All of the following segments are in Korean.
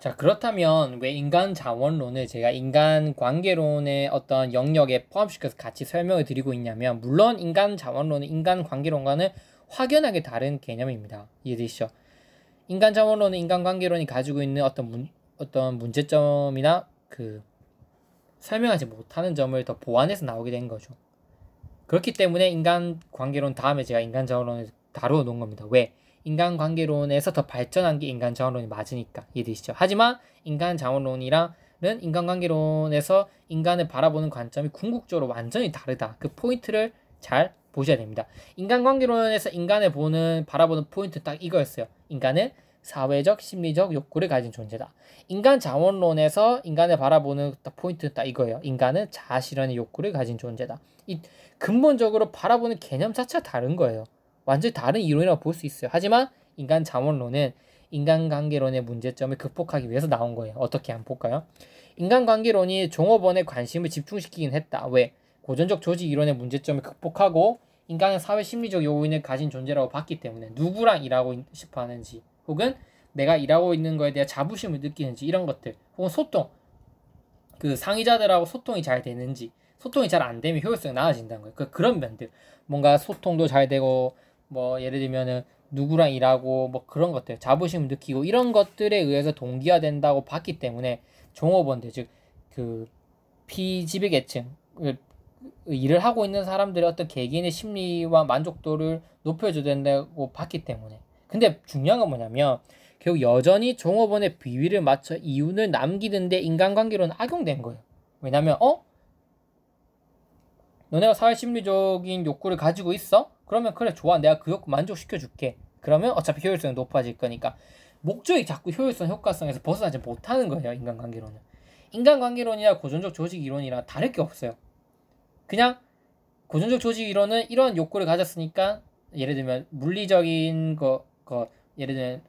자, 그렇다면 왜 인간 자원론을 제가 인간 관계론의 어떤 영역에 포함시켜서 같이 설명을 드리고 있냐면, 물론 인간 자원론은 인간 관계론과는 확연하게 다른 개념입니다. 이해되시죠? 인간 자원론은 인간 관계론이 가지고 있는 어떤 문제점이나 설명하지 못하는 점을 더 보완해서 나오게 된 거죠. 그렇기 때문에 인간 관계론 다음에 제가 인간 자원론을 다루어 놓은 겁니다. 왜? 인간 관계론에서 더 발전한 게 인간 자원론이 맞으니까. 이해되시죠? 하지만 인간 자원론이랑은 인간 관계론에서 인간을 바라보는 관점이 궁극적으로 완전히 다르다. 그 포인트를 잘 보셔야 됩니다. 인간 관계론에서 인간을 바라보는 포인트 딱 이거였어요. 인간은 사회적, 심리적 욕구를 가진 존재다. 인간 자원론에서 인간을 바라보는 포인트 딱 이거예요. 인간은 자아 실현의 욕구를 가진 존재다. 이 근본적으로 바라보는 개념 자체가 다른 거예요. 완전히 다른 이론이라고 볼 수 있어요. 하지만 인간 자원론은 인간관계론의 문제점을 극복하기 위해서 나온 거예요. 어떻게 한번 볼까요? 인간관계론이 종업원의 관심을 집중시키긴 했다. 왜? 고전적 조직 이론의 문제점을 극복하고 인간은 사회 심리적 요인을 가진 존재라고 봤기 때문에 누구랑 일하고 싶어 하는지, 혹은 내가 일하고 있는 거에 대한 자부심을 느끼는지, 이런 것들, 혹은 소통, 상위자들하고 소통이 잘 되는지, 소통이 잘 안 되면 효율성이 나아진다는 거예요. 그런 면들, 뭔가 소통도 잘 되고, 예를 들면은 누구랑 일하고 그런 것들, 자부심을 느끼고 이런 것들에 의해서 동기화된다고 봤기 때문에 종업원들, 즉 피지배계층, 일을 하고 있는 사람들의 어떤 개개인의 심리와 만족도를 높여줘야 된다고 봤기 때문에. 근데 중요한 건 뭐냐면, 결국 여전히 종업원의 비위를 맞춰 이윤을 남기는데 인간관계로는 악용된 거예요. 왜냐면 너네가 사회심리적인 욕구를 가지고 있어? 그러면 그래, 좋아, 내가 그 욕구 만족시켜줄게. 그러면 어차피 효율성이 높아질 거니까. 목적이 자꾸 효율성, 효과성에서 벗어나지 못하는 거예요. 인간관계론은. 인간관계론이나 고전적 조직 이론이랑 다를 게 없어요. 그냥 고전적 조직 이론은 이런 욕구를 가졌으니까, 예를 들면 물리적인 예를 들면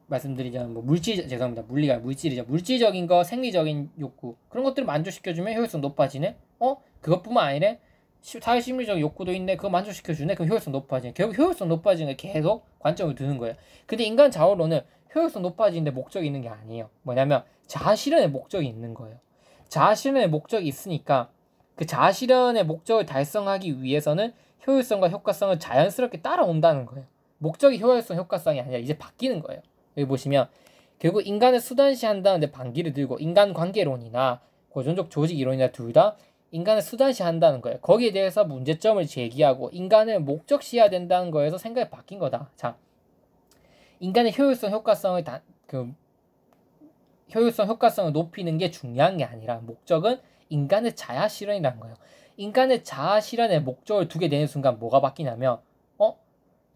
말씀드리자면 죄송합니다. 물리가 물질이죠. 물질적인 거, 생리적인 욕구, 그런 것들을 만족시켜주면 효율성 높아지네. 그것뿐만 아니라 사회심리적 욕구도 있네. 그거 만족시켜주네. 그럼 효율성 높아지네. 결국 효율성 높아지는 게 계속 관점을 두는 거예요. 근데 인간 자원론은 효율성 높아지는데 목적이 있는 게 아니에요. 뭐냐면 자아실현의 목적이 있는 거예요. 자아실현의 목적이 있으니까 그 자아실현의 목적을 달성하기 위해서는 효율성과 효과성을 자연스럽게 따라온다는 거예요. 목적이 효율성, 효과성이 아니라 이제 바뀌는 거예요. 여기 보시면 결국 인간을 수단시한다는데 반기를 들고, 인간관계론이나 고전적 조직 이론이나 둘 다 인간을 수단시한다는 거예요. 거기에 대해서 문제점을 제기하고 인간을 목적시해야 된다는 거에서 생각이 바뀐 거다. 자, 인간의 효율성, 효과성을 높이는 게 중요한 게 아니라 목적은 인간의 자아 실현이라는 거예요. 인간의 자아 실현에 목적을 두게 되는 순간 뭐가 바뀌냐면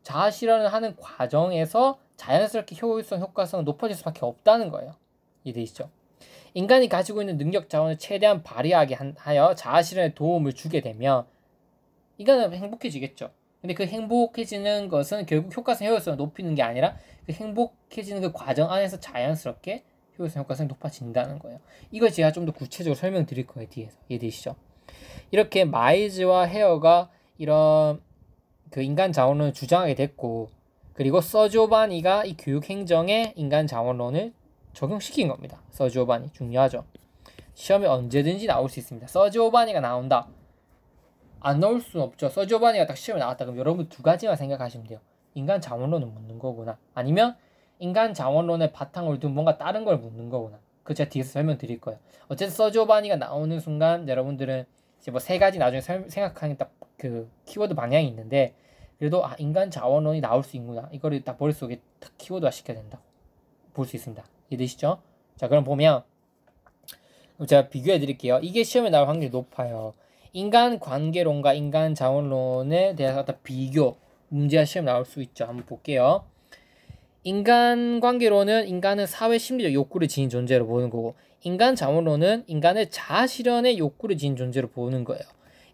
자아 실현을 하는 과정에서 자연스럽게 효율성, 효과성은 높아질 수밖에 없다는 거예요. 이해되시죠? 인간이 가지고 있는 능력 자원을 최대한 발휘하게 하여 자아 실현에 도움을 주게 되면 인간은 행복해지겠죠. 근데 그 행복해지는 것은 결국 효과성, 효율성을 높이는 게 아니라 그 행복해지는 그 과정 안에서 자연스럽게 효율성, 효과성이 높아진다는 거예요. 이걸 제가 좀 더 구체적으로 설명드릴 거예요, 뒤에서. 이해되시죠? 이렇게 마일즈와 헤어가 이런 인간 자원론을 주장하게 됐고, 그리고 서지오바니가 이 교육 행정에 인간 자원론을 적용시킨 겁니다. 서지오바니 중요하죠. 시험에 언제든지 나올 수 있습니다. 서지오바니가 나온다, 안 나올 수는 없죠. 서지오바니가 딱 시험에 나왔다 그럼 여러분 두 가지만 생각하시면 돼요. 인간 자원론을 묻는 거구나, 아니면 인간 자원론의 바탕을 둔 뭔가 다른 걸 묻는 거구나. 그거 제가 뒤에서 설명드릴 거예요. 어쨌든 서지오바니가 나오는 순간 여러분들은 이제 세 가지 나중에 생각하는 딱 키워드 방향이 있는데, 그래도 인간 자원론이 나올 수 있구나, 이거를 딱 머릿속에 딱 키워드화 시켜야 된다고 볼 수 있습니다. 이해되시죠? 자, 그럼 보면 제가 비교해 드릴게요. 이게 시험에 나올 확률이 높아요. 인간 관계론과 인간 자원론에 대해서 어떤 비교 문제가 시험에 나올 수 있죠. 한번 볼게요. 인간 관계론은 인간은 사회 심리적 욕구를 지닌 존재로 보는 거고, 인간 자원론은 인간의 자아 실현의 욕구를 지닌 존재로 보는 거예요.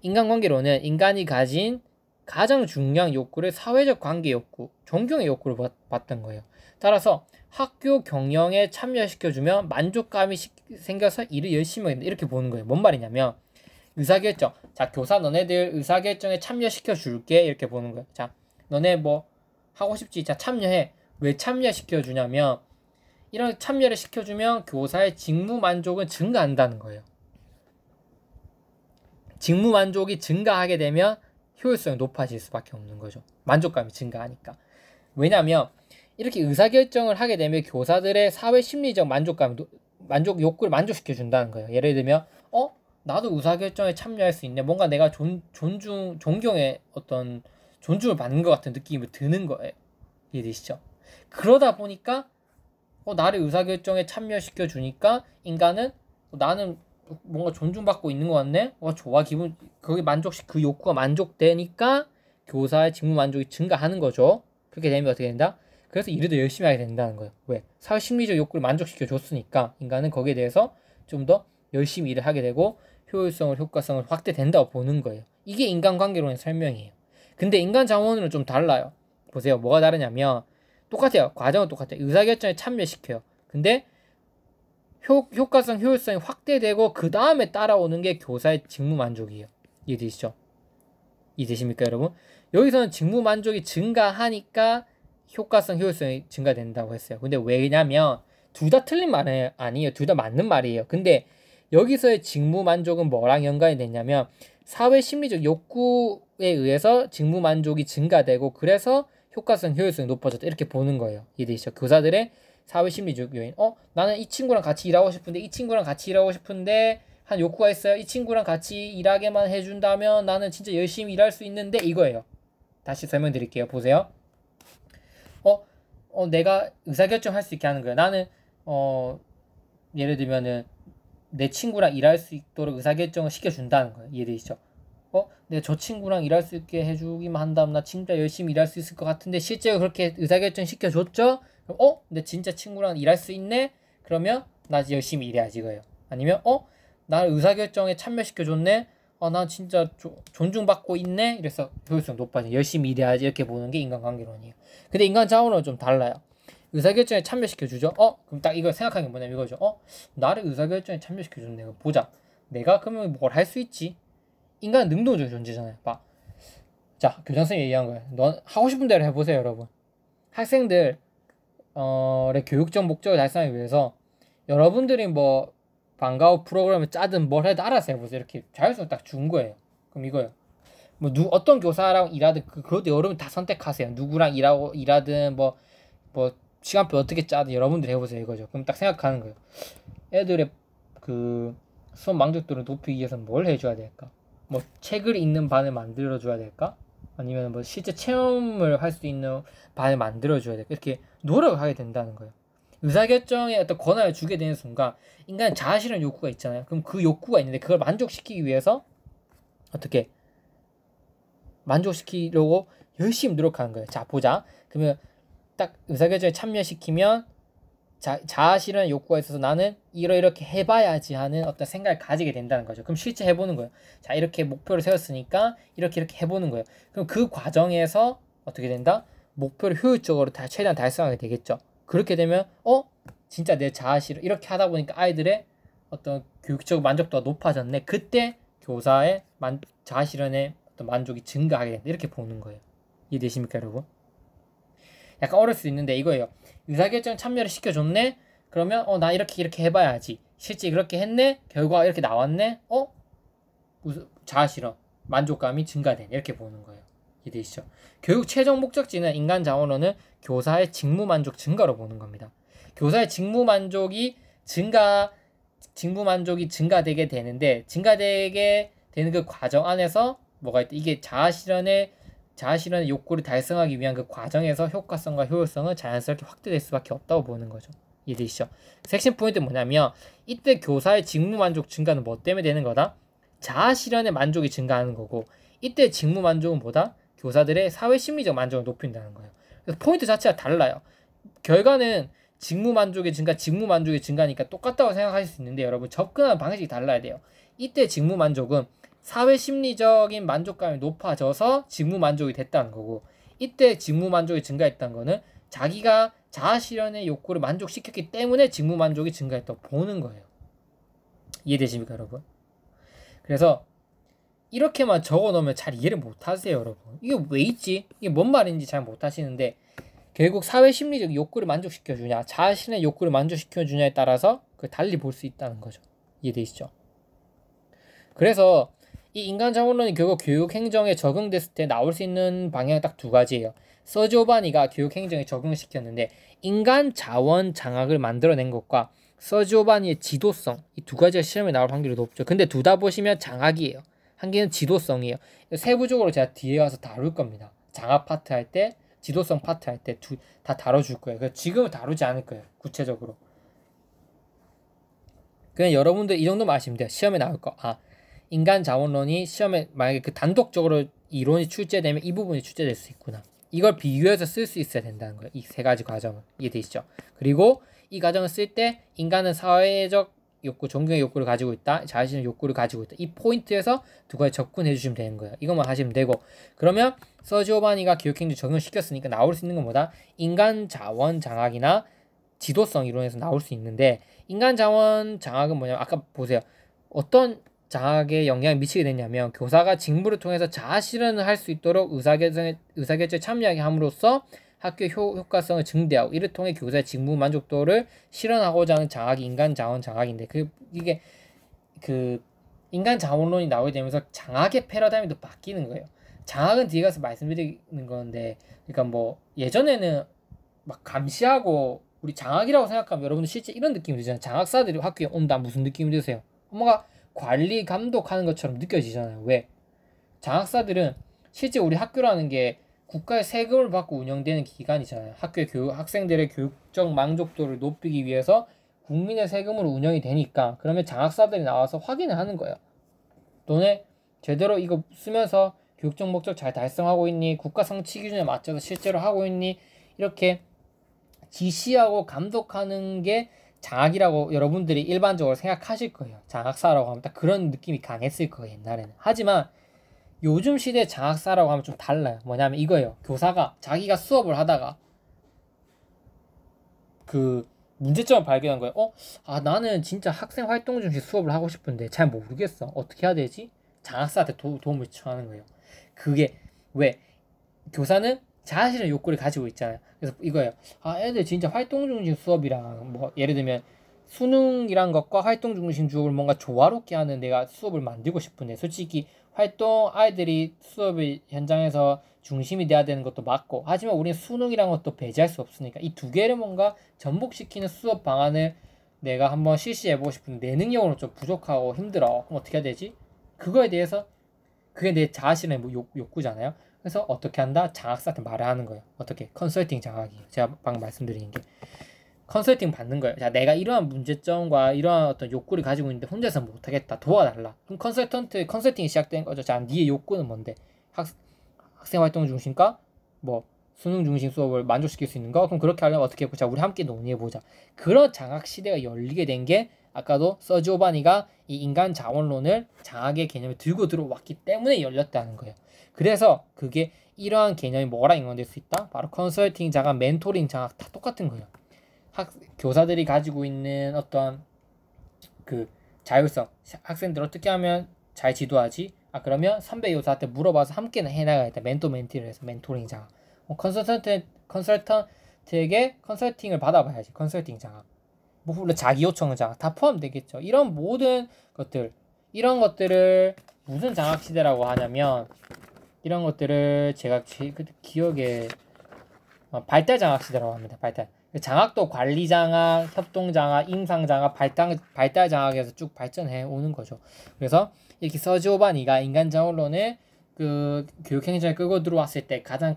인간 관계론은 인간이 가진 가장 중요한 욕구를 사회적 관계 욕구, 존경의 욕구를 봤던 거예요. 따라서 학교 경영에 참여시켜주면 만족감이 생겨서 일을 열심히 하겠다, 이렇게 보는 거예요. 뭔 말이냐면 의사결정, 자, 교사 너네들 의사결정에 참여시켜줄게, 이렇게 보는 거예요. 자, 너네 하고 싶지? 자, 참여해. 왜 참여시켜주냐면 이런 참여를 시켜주면 교사의 직무 만족은 증가한다는 거예요. 직무 만족이 증가하게 되면 효율성이 높아질 수밖에 없는 거죠. 만족감이 증가하니까. 왜냐하면 이렇게 의사결정을 하게 되면 교사들의 사회 심리적 만족 욕구를 만족시켜 준다는 거예요. 예를 들면 나도 의사결정에 참여할 수 있네. 뭔가 내가 존경의 어떤 존중을 받는 것 같은 느낌이 드는 거예요. 이해되시죠? 그러다 보니까 나를 의사결정에 참여시켜 주니까 인간은 나는 뭔가 존중받고 있는 것 같네. 좋아, 기분 거기 그 욕구가 만족되니까 교사의 직무 만족이 증가하는 거죠. 그렇게 되면 어떻게 된다? 그래서 일을 더 열심히 하게 된다는 거예요. 왜? 사회 심리적 욕구를 만족시켜 줬으니까 인간은 거기에 대해서 좀 더 열심히 일을 하게 되고 효과성을 확대된다고 보는 거예요. 이게 인간관계론의 설명이에요. 근데 인간 자원으로는 좀 달라요. 보세요. 뭐가 다르냐면 똑같아요. 과정은 똑같아요. 의사결정에 참여시켜요. 근데 효과성, 효율성이 확대되고 그 다음에 따라오는 게 교사의 직무 만족이에요. 이해되시죠? 이해되십니까, 여러분? 여기서는 직무 만족이 증가하니까 효과성, 효율성이 증가된다고 했어요. 근데 왜냐면 둘 다 틀린 말은 아니에요. 둘 다 맞는 말이에요. 근데 여기서의 직무 만족은 뭐랑 연관이 됐냐면 사회 심리적 욕구에 의해서 직무 만족이 증가되고 그래서 효과성, 효율성이 높아졌다. 이렇게 보는 거예요. 이해되시죠? 교사들의 사회 심리적 요인. 나는 이 친구랑 같이 일하고 싶은데 한 욕구가 있어요. 이 친구랑 같이 일하게만 해준다면 나는 진짜 열심히 일할 수 있는데 이거예요. 다시 설명드릴게요. 보세요. 내가 의사결정 할 수 있게 하는 거예요. 나는 예를 들면은 내 친구랑 일할 수 있도록 의사결정을 시켜준다는 거예요. 이해되시죠? 내가 저 친구랑 일할 수 있게 해주기만 한다면 나 진짜 열심히 일할 수 있을 것 같은데 실제로 그렇게 의사결정 시켜줬죠? 그럼 근데 진짜 친구랑 일할 수 있네? 그러면 나 열심히 일해야지 이거예요. 아니면 나를 의사결정에 참여시켜줬네? 난 진짜 존중받고 있네? 이래서 효율성 높아져. 열심히 일해야지 이렇게 보는 게 인간관계론이에요. 근데 인간 자원은 좀 달라요. 의사결정에 참여시켜주죠? 그럼 딱 이걸 생각하는 게 뭐냐면 이거죠. 나를 의사결정에 참여시켜줬네. 보자. 내가 그러면 뭘 할 수 있지? 인간은 능동적 존재잖아요. 봐. 자, 교장선생님이 얘기한 거예요. 넌 하고 싶은 대로 해보세요, 여러분. 학생들 교육적 목적을 달성하기 위해서 여러분들이 뭐 방과 후 프로그램을 짜든 뭘 해도 알아서 해보세요. 이렇게 자율성을 딱 준 거예요. 그럼 이거예요. 뭐 어떤 교사랑 일하든 그것도 여러분 다 선택하세요. 누구랑 일하든 뭐 시간표 어떻게 짜든 여러분들이 해보세요 이거죠. 그럼 딱 생각하는 거예요. 애들의 그 수업 만족도를 높이기 위해서는 뭘 해줘야 될까? 뭐 책을 읽는 반을 만들어줘야 될까? 아니면 뭐 실제 체험을 할 수 있는 반을 만들어줘야 될까? 이렇게 노력을 하게 된다는 거예요. 의사결정에 어떤 권한을 주게 되는 순간 인간은 자아실현 욕구가 있잖아요. 그럼 그 욕구가 있는데 그걸 만족시키기 위해서 어떻게 만족시키려고 열심히 노력하는 거예요. 자, 보자. 그러면 딱 의사결정에 참여시키면 자아실현 욕구가 있어서 나는 이렇게 해봐야지 하는 어떤 생각을 가지게 된다는 거죠. 그럼 실제 해보는 거예요. 자, 이렇게 목표를 세웠으니까 이렇게 해보는 거예요. 그럼 그 과정에서 어떻게 된다? 목표를 효율적으로 최대한 달성하게 되겠죠. 그렇게 되면 진짜 내 자아실현 이렇게 하다 보니까 아이들의 어떤 교육적 만족도가 높아졌네. 그때 교사의 자아실현의 어떤 만족이 증가하게 된다. 이렇게 보는 거예요. 이해되십니까, 여러분? 약간 어려울 수 있는데 이거예요. 의사결정 참여를 시켜줬네? 그러면 나 이렇게 해봐야지. 실제 그렇게 했네? 결과가 이렇게 나왔네? 자아실현, 만족감이 증가되네. 이렇게 보는 거예요. 이해되시죠? 교육 최종 목적지는 인간 자원론은 교사의 직무 만족 증가로 보는 겁니다. 교사의 직무 만족이 증가되게 되는데 증가되게 되는 그 과정 안에서 뭐가 있다? 이게 자아실현의 욕구를 달성하기 위한 그 과정에서 효과성과 효율성은 자연스럽게 확대될 수밖에 없다고 보는 거죠. 이해되시죠? 섹션 포인트 뭐냐면 이때 교사의 직무 만족 증가는 뭐 때문에 되는 거다? 자아실현의 만족이 증가하는 거고 이때 직무 만족은 뭐다? 교사들의 사회 심리적 만족을 높인다는 거예요. 그래서 포인트 자체가 달라요. 결과는 직무 만족의 증가니까 똑같다고 생각하실 수 있는데 여러분 접근하는 방식이 달라야 돼요. 이때 직무 만족은 사회 심리적인 만족감이 높아져서 직무 만족이 됐다는 거고 이때 직무 만족이 증가했다는 거는 자기가 자아실현의 욕구를 만족시켰기 때문에 직무 만족이 증가했다고 보는 거예요. 이해되십니까, 여러분? 그래서 이렇게만 적어 놓으면 잘 이해를 못 하세요, 여러분. 이게 왜 있지? 이게 뭔 말인지 잘 못 하시는데 결국 사회 심리적 욕구를 만족시켜주냐, 자신의 욕구를 만족시켜주냐에 따라서 그 달리 볼 수 있다는 거죠. 이해되시죠? 그래서 이 인간 자본론이 결국 교육 행정에 적용됐을 때 나올 수 있는 방향이 딱 두 가지예요. 서지오바니가 교육 행정에 적용시켰는데 인간 자원 장악을 만들어낸 것과 서지오바니의 지도성, 이 두 가지가 시험에 나올 확률이 높죠. 근데 둘 다 보시면 장악이에요. 한 개는 지도성이에요. 세부적으로 제가 뒤에 와서 다룰 겁니다. 장악 파트 할 때, 지도성 파트 할 때 다 다뤄줄 거예요. 그래서 지금은 다루지 않을 거예요. 구체적으로. 그냥 여러분들 이 정도만 아시면 돼요. 시험에 나올 거. 인간 자원론이 시험에 만약에 그 단독적으로 이론이 출제되면 이 부분이 출제될 수 있구나. 이걸 비교해서 쓸 수 있어야 된다는 거예요. 이 세 가지 과정을. 이해되시죠? 그리고 이 과정을 쓸 때 인간은 사회적 욕구, 존경의 욕구를 가지고 있다. 자신의 욕구를 가지고 있다. 이 포인트에서 두 가지 접근해 주시면 되는 거예요. 이것만 하시면 되고. 그러면 서지오바니가 교육행정 적용시켰으니까 나올 수 있는 건 뭐다? 인간 자원 장악이나 지도성 이론에서 나올 수 있는데, 인간 자원 장악은 뭐냐면 아까 보세요. 어떤 장악에 영향을 미치게 되냐면 교사가 직무를 통해서 자아 실현을 할 수 있도록 의사결정에 참여하게 함으로써 학교 효과성을 증대하고, 이를 통해 교사의 직무 만족도를 실현하고자 하는 장악이 인간 자원 장악인데, 이게 인간 자원론이 나오게 되면서 장악의 패러다임이 또 바뀌는 거예요. 장악은 뒤에 가서 말씀드리는 건데, 그러니까 뭐 예전에는 막 감시하고 우리 장악이라고 생각하면 여러분들 실제 이런 느낌이 들잖아요. 장악사들이 학교에 온다, 무슨 느낌이 드세요? 뭔가 관리 감독하는 것처럼 느껴지잖아요. 왜? 장악사들은 실제 우리 학교라는 게 국가의 세금을 받고 운영되는 기관이잖아요. 학교의 학생들의 교육적 만족도를 높이기 위해서 국민의 세금으로 운영이 되니까, 그러면 장악사들이 나와서 확인을 하는 거예요. 너네 제대로 이거 쓰면서 교육적 목적 잘 달성하고 있니? 국가 성취 기준에 맞춰서 실제로 하고 있니? 이렇게 지시하고 감독하는 게 장악이라고 여러분들이 일반적으로 생각하실 거예요. 장악사라고 하면 딱 그런 느낌이 강했을 거예요, 옛날에는. 하지만 요즘 시대 장악사라고 하면 좀 달라요. 뭐냐면 이거예요. 교사가 자기가 수업을 하다가 그 문제점을 발견한 거예요. 나는 진짜 학생 활동 중심 수업을 하고 싶은데 잘 모르겠어. 어떻게 해야 되지? 장악사한테 도움을 청하는 거예요. 그게 왜? 교사는 자신의 욕구를 가지고 있잖아요. 그래서 이거예요. 애들 진짜 활동 중심 수업이랑 뭐 예를 들면 수능이란 것과 활동 중심 주업을 뭔가 조화롭게 하는 내가 수업을 만들고 싶은데, 솔직히 아이들이 수업의 현장에서 중심이 돼야 되는 것도 맞고, 하지만 우리는 수능이란 것도 배제할 수 없으니까 이 두 개를 뭔가 전복시키는 수업 방안을 내가 한번 실시해보고 싶은데 내 능력으로 좀 부족하고 힘들어. 그럼 어떻게 해야 되지? 그거에 대해서 그게 내 자아실현의 욕구잖아요. 그래서 어떻게 한다? 장학사한테 말을 하는 거예요. 어떻게? 컨설팅 장학이에요. 제가 방금 말씀드린 게. 컨설팅 받는 거예요. 자, 내가 이러한 문제점과 이러한 어떤 욕구를 가지고 있는데 혼자서 못하겠다. 도와달라. 그럼 컨설팅이 시작된 거죠. 자, 니의 욕구는 뭔데? 학생 활동 중심과 뭐 수능 중심 수업을 만족시킬 수 있는 거? 그럼 그렇게 하려면 어떻게 해보자. 우리 함께 논의해보자. 그런 장학 시대가 열리게 된 게 아까도 서지오바니가 이 인간 자원론을 장학의 개념을 들고 들어왔기 때문에 열렸다는 거예요. 그래서 그게 이러한 개념이 뭐랑 연관될 수 있다? 바로 컨설팅 장학, 멘토링 장학 다 똑같은 거예요. 교사들이 가지고 있는 어떤 그 자율성, 학생들 어떻게 하면 잘 지도하지? 그러면 선배 교사한테 물어봐서 함께 해나가야겠다. 멘토멘티를 해서 멘토링 장학. 컨설턴트에게 컨설팅을 받아봐야지. 컨설팅 장학. 물론 자기 요청 장학 다 포함되겠죠. 이런 모든 것들, 이런 것들을 무슨 장학 시대라고 하냐면, 이런 것들을 제가 기억에 발달 장학 시대라고 합니다. 발달. 장학도 관리 장학, 협동 장학, 임상 장학, 발달 장학에서 쭉 발전해 오는 거죠. 그래서 이렇게 서지오바니가 인간 자원론을 그 교육 행정에 끌고 들어왔을 때 가장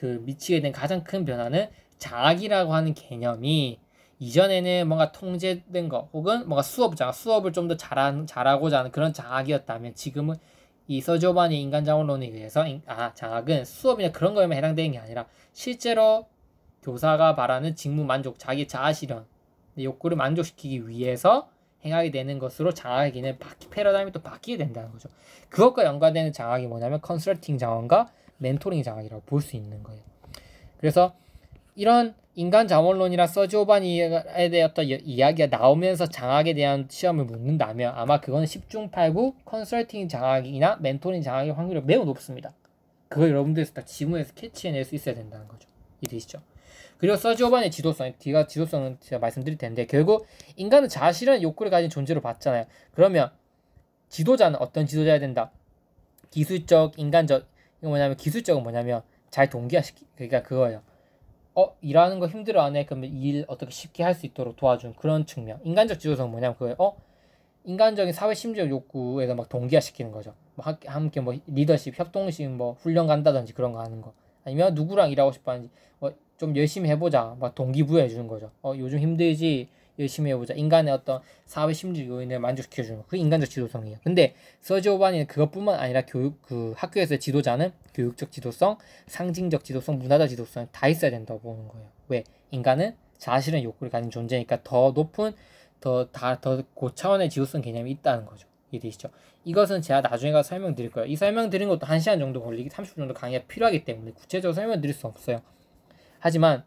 미치게 된 가장 큰 변화는 장학이라고 하는 개념이 이전에는 뭔가 통제된 거 혹은 뭔가 수업을 좀 더 잘하고자 하는 그런 장학이었다면, 지금은 이 서지오바니 인간 자원론에 의해서 장학은 수업이나 그런 거에만 해당되는 게 아니라 실제로 교사가 바라는 직무 만족, 자기 자아 실현 욕구를 만족시키기 위해서 행하게 되는 것으로 장학의 개념 패러다임이 또 바뀌게 된다는 거죠. 그것과 연관되는 장학이 뭐냐면 컨설팅 장학과 멘토링 장학이라고 볼 수 있는 거예요. 그래서 이런 인간 자원론이나 서지오바니에 대한 어떤 이야기가 나오면서 장학에 대한 시험을 묻는다면 아마 그건 10중 8구 컨설팅 장학이나 멘토링 장학의 확률이 매우 높습니다. 그걸 여러분들이 다 지문에서 캐치해낼 수 있어야 된다는 거죠. 이해되시죠? 그리고 서지오반의 지도성, 뒤가 지도성은 제가 말씀드릴 텐데 결국 인간은 자아 실현의 욕구를 가진 존재로 봤잖아요. 그러면 지도자는 어떤 지도자야 된다? 기술적, 인간적. 이거 뭐냐면 기술적은 뭐냐면 잘 동기화시키. 그러니까 그거예요. 일하는 거 힘들어하네. 그러면 일 어떻게 쉽게 할 수 있도록 도와준 그런 측면. 인간적 지도성은 뭐냐면 그거예요. 인간적인 사회 심리적 욕구에서 막 동기화시키는 거죠. 뭐 함께 뭐 리더십, 협동식 뭐 훈련 간다든지 그런 거 하는 거. 아니면 누구랑 일하고 싶어 하는지 좀 열심히 해보자. 막 동기부여해 주는 거죠. 요즘 힘들지. 열심히 해보자. 인간의 어떤 사회 심리 요인을 만족시켜주는 거. 그게 인간적 지도성이에요. 근데 서지오반이는 그것뿐만 아니라 학교에서의 지도자는 교육적 지도성, 상징적 지도성, 문화적 지도성 다 있어야 된다고 보는 거예요. 왜? 인간은 자아실현 욕구를 가진 존재니까 더 높은 더 고차원의 지도성 개념이 있다는 거죠. 이해되시죠? 이것은 제가 나중에 가서 설명드릴 거예요. 이 설명드린 것도 1시간 정도 걸리기 30분 정도 강의가 필요하기 때문에 구체적으로 설명드릴 수 없어요. 하지만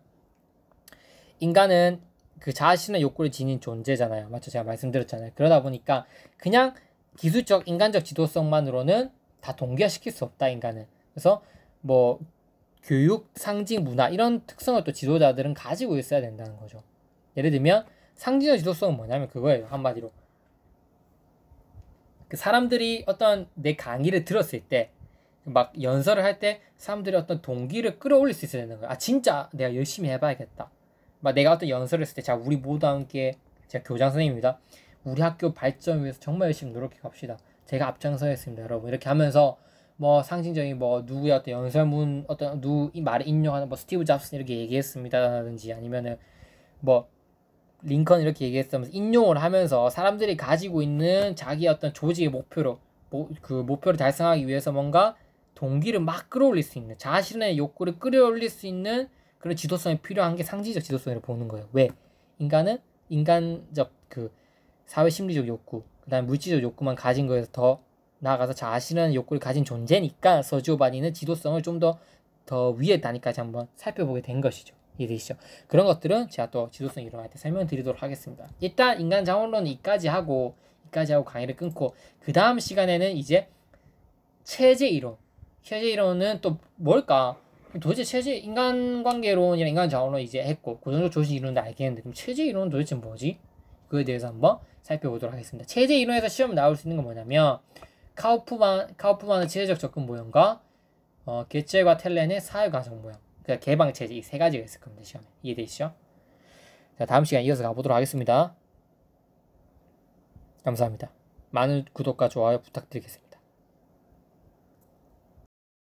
인간은 그 자아실현 욕구를 지닌 존재잖아요. 맞죠? 제가 말씀드렸잖아요. 그러다 보니까 그냥 기술적 인간적 지도성만으로는 다 동기화시킬 수 없다, 인간은. 그래서 뭐 교육, 상징, 문화 이런 특성을 또 지도자들은 가지고 있어야 된다는 거죠. 예를 들면 상징적 지도성은 뭐냐면 그거예요. 한마디로 그 사람들이 어떤 내 강의를 들었을 때 막 연설을 할 때 사람들이 어떤 동기를 끌어올릴 수 있어야 되는 거야. 진짜 내가 열심히 해봐야겠다. 막 내가 어떤 연설을 했을 때, 자, 우리 모두 함께, 제가 교장 선생님입니다. 우리 학교 발전을 위해서 정말 열심히 노력해 갑시다. 제가 앞장서겠습니다, 여러분. 이렇게 하면서 뭐 상징적인 뭐 누구의 어떤 연설문, 어떤 누구 이 말을 인용하는 뭐 스티브 잡스 이렇게 얘기했습니다라든지 아니면은 뭐 링컨 이렇게 얘기했으면서 인용을 하면서 사람들이 가지고 있는 자기 어떤 조직의 목표로 그 목표를 달성하기 위해서 뭔가 동기를 막 끌어올릴 수 있는 자신의 욕구를 끌어올릴 수 있는 그런 지도성이 필요한 게 상징적 지도성이라고 보는 거예요. 왜? 인간은 인간적 그 사회 심리적 욕구, 그다음 물질적 욕구만 가진 거에서 더 나아가서 자신의 욕구를 가진 존재니까 서지오바니는 지도성을 좀 더 위에 단위까지 한번 살펴보게 된 것이죠. 이해되시죠? 그런 것들은 제가 또 지도성 이론할 때 설명드리도록 하겠습니다. 일단 인간 자원론은 이까지 하고 강의를 끊고 그 다음 시간에는 이제 체제 이론은 또 뭘까? 도대체 인간관계론이랑 인간자원론 이제 했고 고정적 조직 이론도 알겠는데 그럼 체제 이론은 도대체 뭐지? 그거에 대해서 한번 살펴보도록 하겠습니다. 체제 이론에서 시험에 나올 수 있는 건 뭐냐면 카우프만의 체제적 접근 모형과 게첼과 텔렌의 사회과정 모형, 그러니까 개방체제 이 세 가지가 있을 겁니다. 시험에. 이해되시죠? 자, 다음 시간 이어서 가보도록 하겠습니다. 감사합니다. 많은 구독과 좋아요 부탁드리겠습니다.